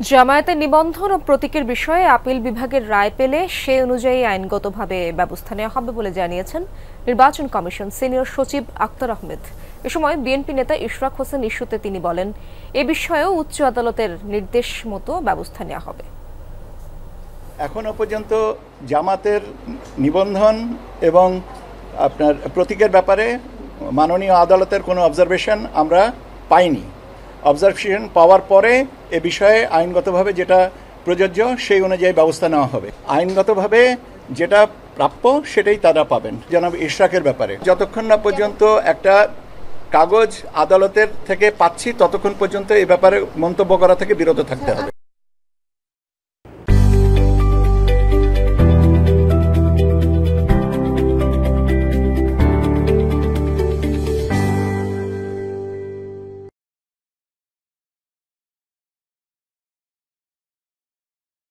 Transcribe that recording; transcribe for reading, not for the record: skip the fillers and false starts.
জামায়াতের নিবন্ধন ও প্রতীকের বিষয়ে আপিল বিভাগের রায় পেলে সে অনুযায়ী আইনগতভাবে ব্যবস্থা নেওয়া হবে বলে জানিয়েছেন নির্বাচন কমিশন সিনিয়র সচিব আক্তার আহমেদ। এ সময় বিএনপি নেতা ইশরাক হোসেন ইস্যুতে তিনি বলেন, এ বিষয়েও উচ্চ আদালতের নির্দেশ মতো ব্যবস্থা নেওয়া হবে। এখনো পর্যন্ত জামাতের নিবন্ধন এবং আপনার প্রতীকের ব্যাপারে মাননীয় আদালতের কোনো অবজারভেশন আমরা পাইনি। অবজারভেশন পাওয়ার পরে এ বিষয়ে আইনগতভাবে যেটা প্রযোজ্য সেই অনুযায়ী ব্যবস্থা নেওয়া হবে। আইনগতভাবে যেটা প্রাপ্য সেটাই তারা পাবেন। জনাব ইশরাকের ব্যাপারে যতক্ষণ না পর্যন্ত একটা কাগজ আদালতের থেকে পাচ্ছি ততক্ষণ পর্যন্ত এই ব্যাপারে মন্তব্য করা থেকে বিরত থাকতে হবে।